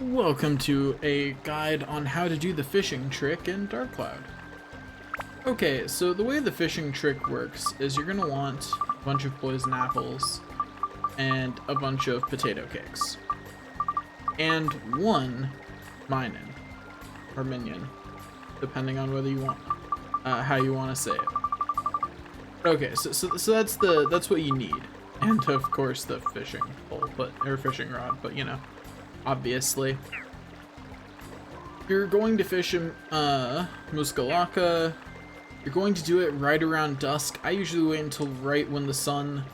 Welcome to a guide on how to do the fishing trick in Dark Cloud. Okay, so the way the fishing trick works is you're gonna want a bunch of poison apples and a bunch of potato cakes. And one minin, or minion, depending on whether you want, how you want to say it. Okay, so that's what you need. And of course the fishing pole, or fishing rod, but you know. Obviously. You're going to fish Muskalaka. You're going to do it right around dusk. I usually wait until right when the sun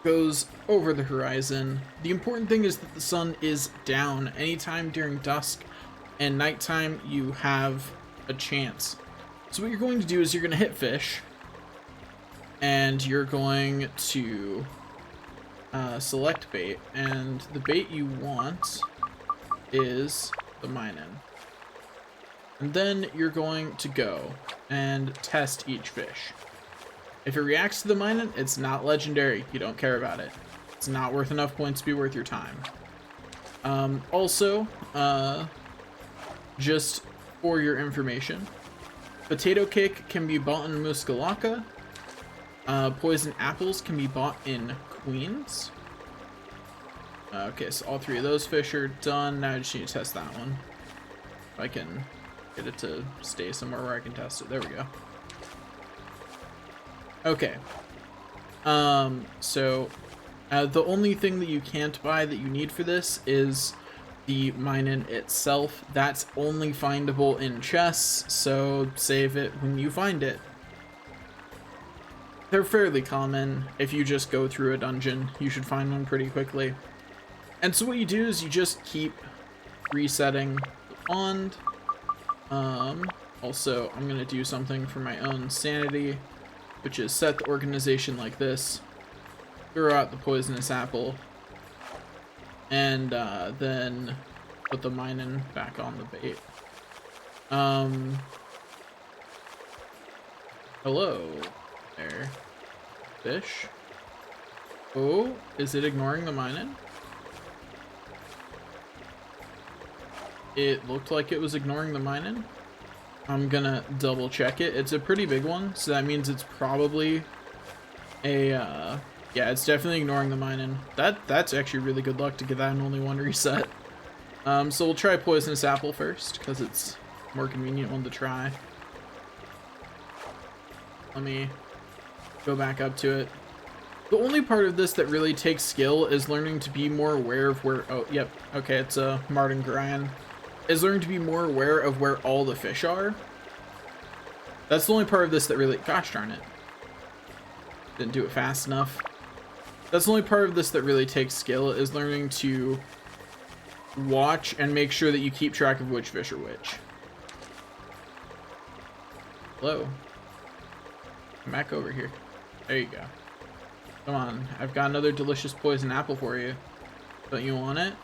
goes over the horizon. The important thing is that the sun is down. Anytime during dusk and nighttime, you have a chance. So what you're going to do is you're going to hit fish. And you're going to select bait. And the bait you want is the minin. And then you're going to go and test each fish. If it reacts to the minin, it's not legendary. You don't care about it. It's not worth enough points to be worth your time. Also, just for your information, potato cake can be bought in Muskalaka. Poison apples can be bought in Queens. Okay, so all three of those fish are done. Now I just need to test that one. If I can get it to stay somewhere where I can test it. There we go. Okay. So the only thing that you can't buy that you need for this is the minin itself. That's only findable in chests, so save it when you find it. They're fairly common. If you just go through a dungeon, you should find one pretty quickly. And so what you do is you just keep resetting the pond. Also, I'm going to do something for my own sanity, which is set the organization like this. Throw out the poisonous apple. And then put the minin back on the bait. Hello there, fish. Oh, is it ignoring the minin? It looked like it was ignoring the minin. I'm gonna double check it. It's a pretty big one, so that means it's probably a, yeah, it's definitely ignoring the minin. That's actually really good luck to get that in only one reset. So we'll try poisonous apple first, because it's a more convenient one to try. Let me go back up to it. The only part of this that really takes skill is learning to be more aware of where, oh, yep, okay, it's a Martin Grian. Is learning to be more aware of where all the fish are. That's the only part of this that really, gosh darn it. Didn't do it fast enough. That's the only part of this that really takes skill, is learning to watch and make sure that you keep track of which fish are which. Hello. Come back over here. There you go. Come on, I've got another delicious poison apple for you. Don't you want it?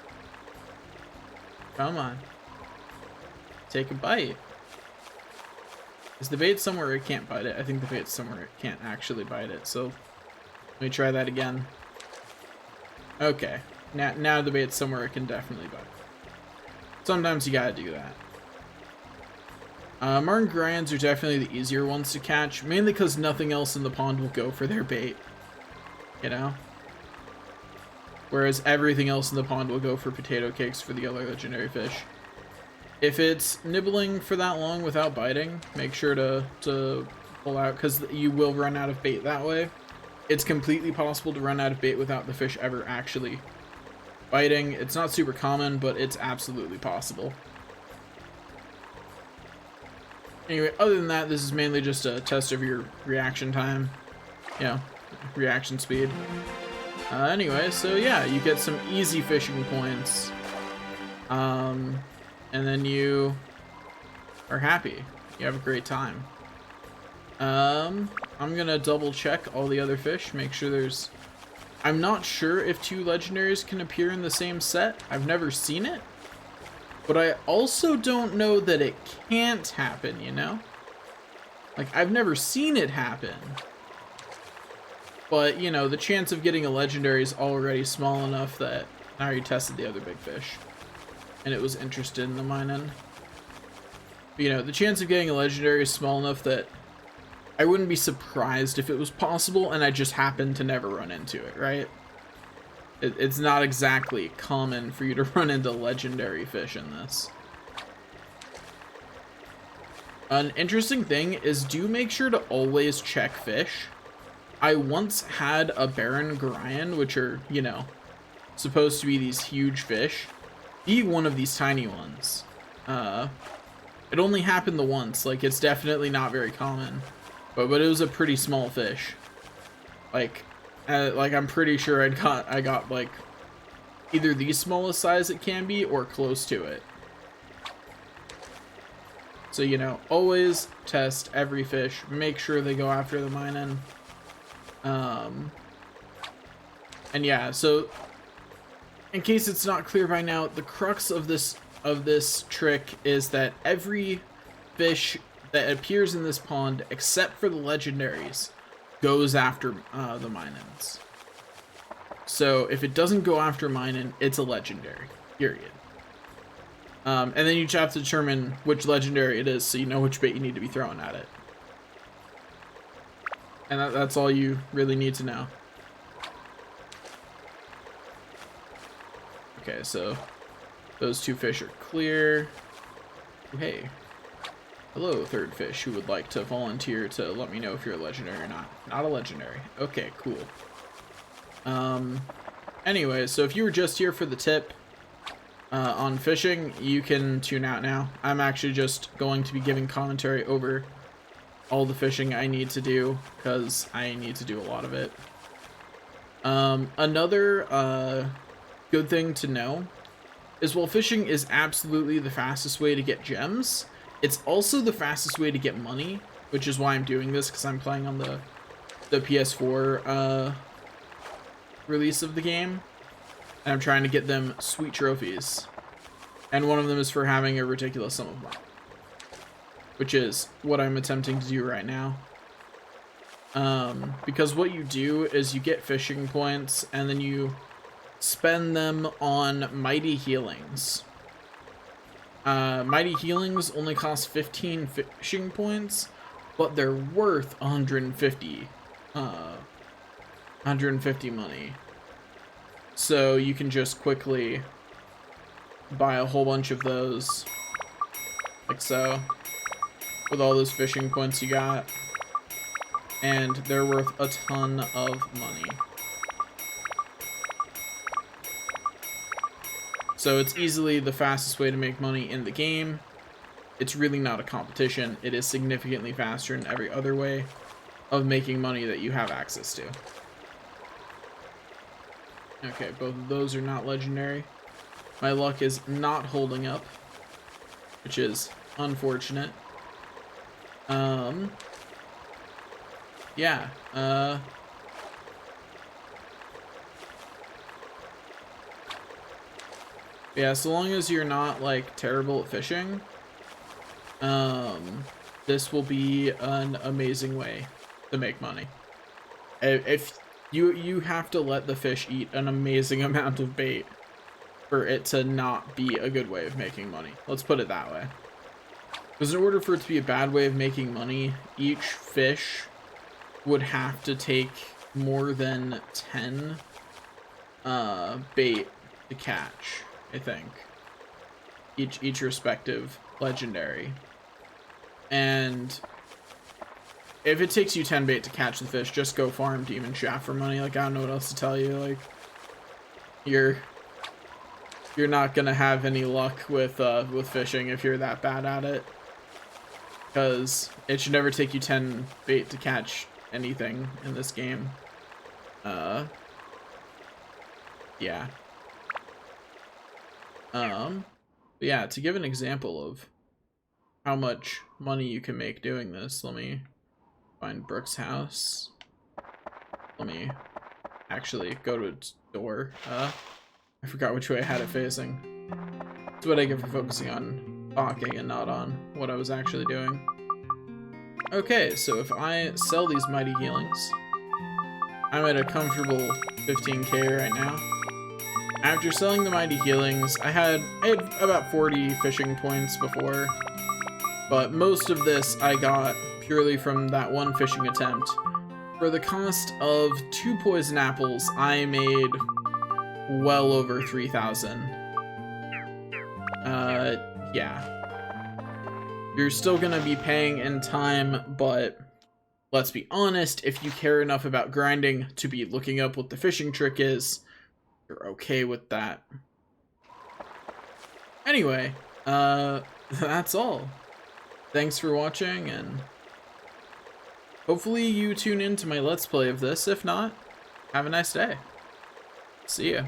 Come on. Take a bite. Is the bait somewhere it can't bite it? I think the bait's somewhere it can't actually bite it, so let me try that again. Okay, now the bait's somewhere it can definitely bite. Sometimes you gotta do that. Martin Grians are definitely the easier ones to catch, mainly because nothing else in the pond will go for their bait. You know? Whereas everything else in the pond will go for potato cakes for the other legendary fish. If it's nibbling for that long without biting, make sure to pull out, because you will run out of bait that way. It's completely possible to run out of bait without the fish ever actually biting. It's not super common, but it's absolutely possible. Anyway, other than that, this is mainly just a test of your reaction time. Yeah, reaction speed. Anyway, so yeah, you get some easy fishing points. And then you are happy. You have a great time. I'm gonna double check all the other fish, make sure there's... I'm not sure if two legendaries can appear in the same set. I've never seen it. But I also don't know that it can't happen, you know? Like, I've never seen it happen. But, you know, the chance of getting a legendary is already small enough that I already tested the other big fish. and it was interested in the mining. But, you know, the chance of getting a legendary is small enough that I wouldn't be surprised if it was possible and I just happened to never run into it, right? It's not exactly common for you to run into legendary fish in this. An interesting thing is do make sure to always check fish. I once had a Baron Gorion, which are, you know, supposed to be these huge fish, be one of these tiny ones. It only happened the once, like it's definitely not very common, but it was a pretty small fish. Like I'm pretty sure I got like either the smallest size it can be or close to it. So, you know, always test every fish, make sure they go after the mining. And yeah, so in case it's not clear by now, the crux of this trick is that every fish that appears in this pond, except for the legendaries, goes after the minings. So if it doesn't go after mining, it's a legendary, period. And then you just have to determine which legendary it is so you know which bait you need to be throwing at it. And that's all you really need to know. Okay, so those two fish are clear. Hey. Hello, third fish who would like to volunteer to let me know if you're a legendary or not. Not a legendary. Okay, cool. Anyway, so if you were just here for the tip on fishing, you can tune out now. I'm actually just going to be giving commentary over all the fishing I need to do because I need to do a lot of it. Another good thing to know is while fishing is absolutely the fastest way to get gems, it's also the fastest way to get money, which is why I'm doing this, because I'm playing on the PS4 release of the game, and I'm trying to get them sweet trophies, and one of them is for having a ridiculous sum of money, which is what I'm attempting to do right now. Because what you do is you get fishing points and then you spend them on Mighty Healings. Mighty Healings only cost 15 fishing points, but they're worth 150 money. So you can just quickly buy a whole bunch of those, like so, with all those fishing points you got, and they're worth a ton of money. So it's easily the fastest way to make money in the game. It's really not a competition. It is significantly faster in every other way of making money that you have access to. Okay, both of those are not legendary. My luck is not holding up, which is unfortunate. Yeah, yeah, so long as you're not, like, terrible at fishing, this will be an amazing way to make money. If you have to let the fish eat an amazing amount of bait for it to not be a good way of making money. Let's put it that way. Because in order for it to be a bad way of making money, each fish would have to take more than 10 bait to catch, I think. Each respective legendary. And if it takes you 10 bait to catch the fish, just go farm Demon Shaft for money. Like, I don't know what else to tell you. Like, you're not gonna have any luck with fishing if you're that bad at it. Because it should never take you 10 bait to catch anything in this game. Yeah. Yeah, to give an example of how much money you can make doing this, let me find Brooke's house. Let me actually go to its door. I forgot which way I had it facing. That's what I get for focusing on talking and not on what I was actually doing. Okay, so if I sell these Mighty Healings, I'm at a comfortable 15k right now. After selling the Mighty Healings, I had about 40 fishing points before, but most of this I got purely from that one fishing attempt. For the cost of 2 poison apples, I made well over 3,000. Yeah. You're still gonna be paying in time, but let's be honest, if you care enough about grinding to be looking up what the fishing trick is, you're okay with that. Anyway, that's all. Thanks for watching, and hopefully you tune into my Let's Play of this. If not, have a nice day. See ya.